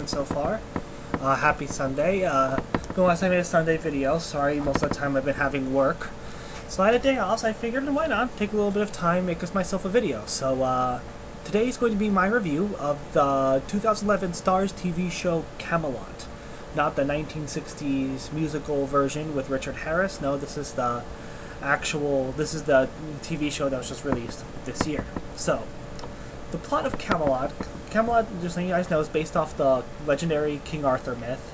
going so far? Happy Sunday. The last time I made a Sunday video, sorry, most of the time I've been having work. So I had a day off, so I figured why not take a little bit of time, make myself a video. So today is going to be my review of the 2011 Starz TV show Camelot. Not the 1960s musical version with Richard Harris. No, this is the TV show that was just released this year. So, the plot of Camelot, just so you guys know, is based off the legendary King Arthur myth,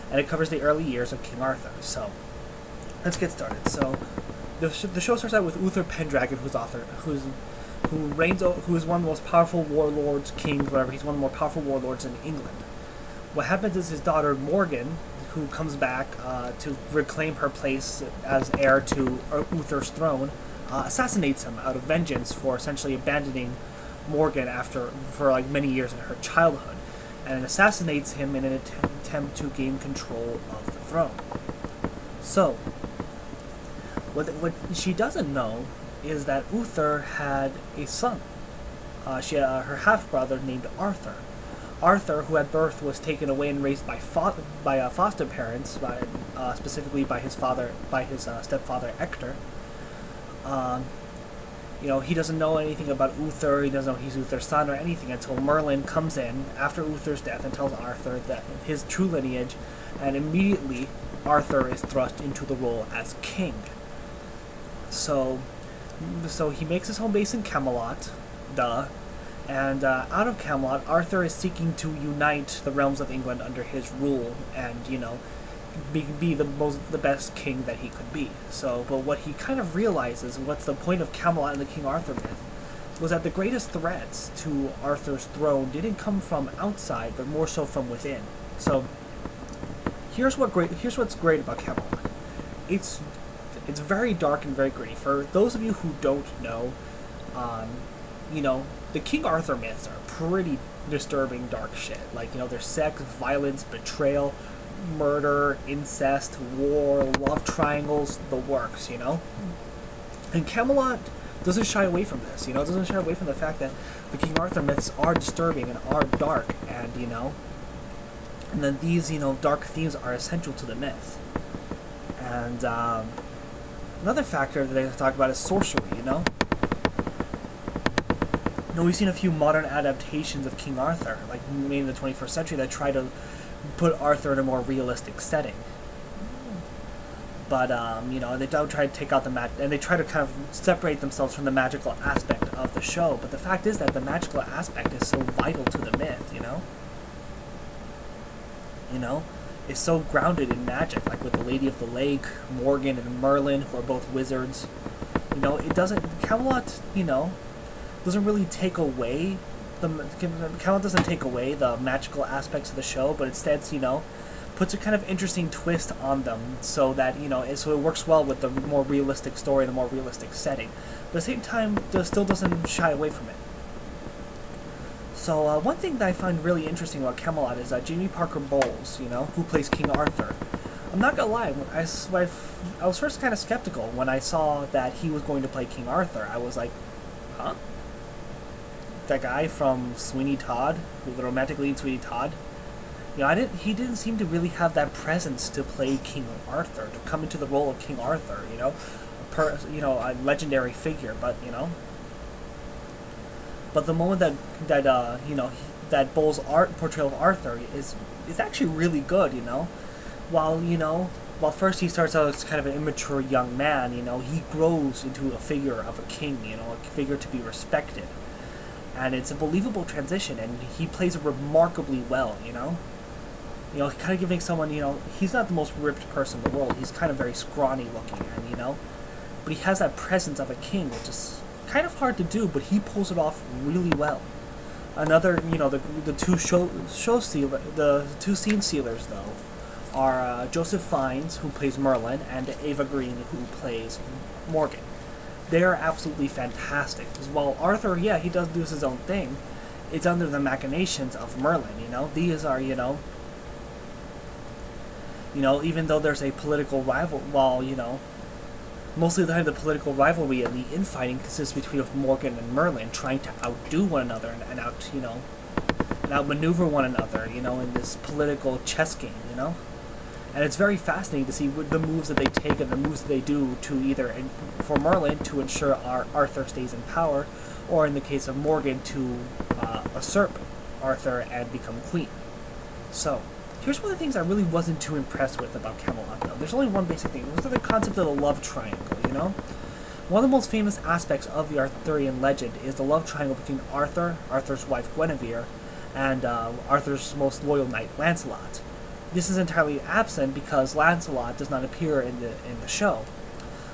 and it covers the early years of King Arthur. So, let's get started. So, the show starts out with Uther Pendragon, who is one of the most powerful warlords, kings, whatever. He's one of the more powerful warlords in England. What happens is his daughter Morgan, who comes back to reclaim her place as heir to Uther's throne, assassinates him out of vengeance for essentially abandoning Morgan for like many years in her childhood, and assassinates him in an attempt to gain control of the throne. So, what she doesn't know is that Uther had a son. She had her half-brother named Arthur. Arthur, who at birth was taken away and raised by foster parents, specifically by his stepfather Egerton. He doesn't know anything about Uther. He doesn't know he's Uther's son or anything until Merlin comes in after Uther's death and tells Arthur that his true lineage, and immediately Arthur is thrust into the role as king. So he makes his home base in Camelot, and out of Camelot, Arthur is seeking to unite the realms of England under his rule, and be the best king that he could be. So, but what he kind of realizes, and what's the point of Camelot and the King Arthur myth, was that the greatest threats to Arthur's throne didn't come from outside, but more so from within. So, here's what's great about Camelot. It's very dark and very gritty. For those of you who don't know, the King Arthur myths are pretty disturbing, dark shit. Like, there's sex, violence, betrayal, murder, incest, war, love triangles, the works, And Camelot doesn't shy away from this, doesn't shy away from the fact that the King Arthur myths are disturbing and are dark, and, and then these, dark themes are essential to the myth. And, another factor that they talk about is sorcery, we've seen a few modern adaptations of King Arthur, like made in the 21st century, that try to put Arthur in a more realistic setting. But, they don't try to take out the and they try to kind of separate themselves from the magical aspect of the show. But the fact is that the magical aspect is so vital to the myth, It's so grounded in magic, like with the Lady of the Lake, Morgan and Merlin, who are both wizards. Camelot, doesn't really take away Camelot doesn't take away the magical aspects of the show, but instead, puts a kind of interesting twist on them, so that so it works well with the more realistic story, the more realistic setting. But at the same time, it still doesn't shy away from it. So one thing that I find really interesting about Camelot is Jamie Parker Bowles, who plays King Arthur. I'm not gonna lie, I was first kind of skeptical when I saw that he was going to play King Arthur. I was like, huh? That guy from Sweeney Todd, the romantic lead Sweeney Todd, he didn't seem to really have that presence to play King Arthur, to come into the role of King Arthur, a legendary figure, but but the moment that Bowles' portrayal of Arthur is actually really good, while first he starts out as kind of an immature young man, he grows into a figure of a king, a figure to be respected. And it's a believable transition, and he plays it remarkably well, kind of giving someone, he's not the most ripped person in the world, he's kind of very scrawny looking, and, but he has that presence of a king, which is kind of hard to do, but he pulls it off really well. Another, the two scene stealers, though, are Joseph Fiennes, who plays Merlin, and Egerton, who plays Morgan. They are absolutely fantastic. While Arthur, yeah, he does do his own thing, it's under the machinations of Merlin, These are, even though there's a political rival, while, Most of the time, the political rivalry and the infighting consists between Morgan and Merlin trying to outdo one another and and outmaneuver one another, you know, in this political chess game, you know? And it's very fascinating to see the moves that they take and the moves that they do to either, for Merlin, to ensure Arthur stays in power, or in the case of Morgan, to usurp Arthur and become queen. So, here's one of the things I really wasn't too impressed with about Camelot, though. There's only one basic thing. It was the concept of the love triangle, you know? One of the most famous aspects of the Arthurian legend is the love triangle between Arthur, Arthur's wife Guinevere, and Arthur's most loyal knight, Lancelot. This is entirely absent because Lancelot does not appear in the show.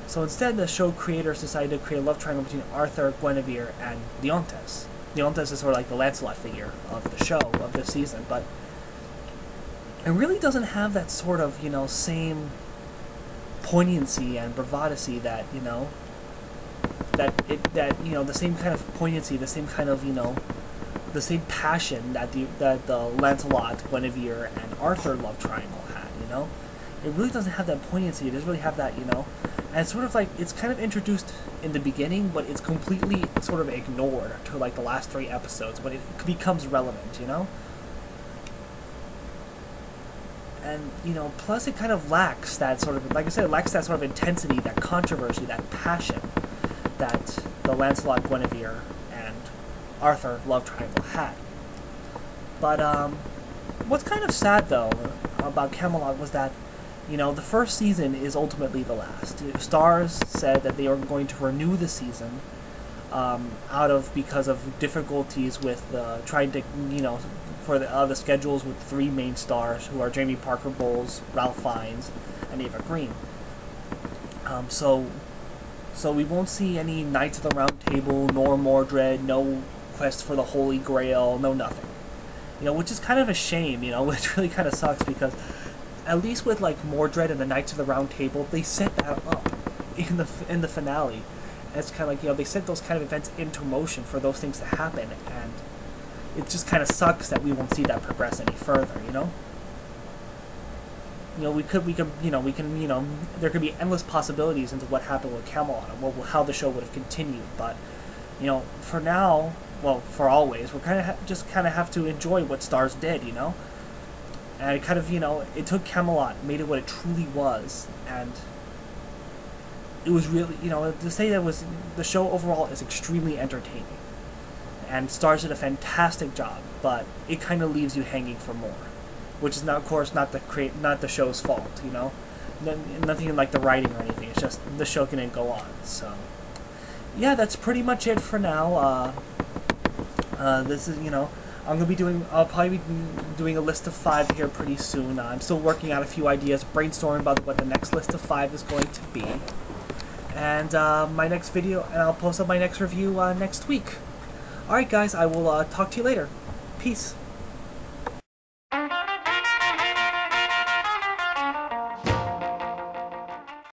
So instead, the show creators decided to create a love triangle between Arthur, Guinevere, and Leontes. Leontes is sort of like the Lancelot figure of the show, of this season, but it really doesn't have that sort of, you know, same poignancy and bravadocy that, you know, that you know, the same kind of poignancy, the same kind of, you know, the same passion that the Lancelot, Guinevere, and Arthur love triangle had, you know? It really doesn't have that poignancy, it doesn't really have that, you know? And it's sort of like, it's kind of introduced in the beginning, but it's completely sort of ignored to like the last 3 episodes when it becomes relevant, you know? And, you know, plus it kind of lacks that sort of, like I said, it lacks that sort of intensity, that controversy, that passion that the Lancelot, Guinevere, and Arthur love triangle had. But what's kind of sad though about Camelot was that, you know, the first season is ultimately the last. Starz said that they are going to renew the season because of difficulties with trying to, you know, for the schedules with 3 main stars who are Jamie Parker Bowles, Ralph Fiennes, and Eva Green. So we won't see any Knights of the Round Table, nor Mordred, no Quest for the Holy Grail, no nothing. You know, which is kind of a shame, you know, which really kind of sucks because at least with like Mordred and the Knights of the Round Table, they set that up in the finale. And it's kind of like, you know, they set those kind of events into motion for those things to happen, and it just kind of sucks that we won't see that progress any further, you know? You know, we can, there could be endless possibilities into what happened with Camelot and how the show would have continued, but, you know, for now, well, for always, we're kind of just have to enjoy what Starz did, you know? And it kind of, you know, it took Camelot, made it what it truly was, and it was really, you know, to say that the show overall is extremely entertaining. And Starz did a fantastic job, but it kind of leaves you hanging for more. Which is, not, of course, not the show's fault, you know? Nothing like the writing or anything, it's just the show couldn't go on, so... Yeah, that's pretty much it for now. This is, you know, I'll probably be doing a list of 5 here pretty soon. I'm still working out a few ideas, brainstorming about what the next list of 5 is going to be. And my next video, and I'll post up my next review next week. Alright guys, I will talk to you later. Peace.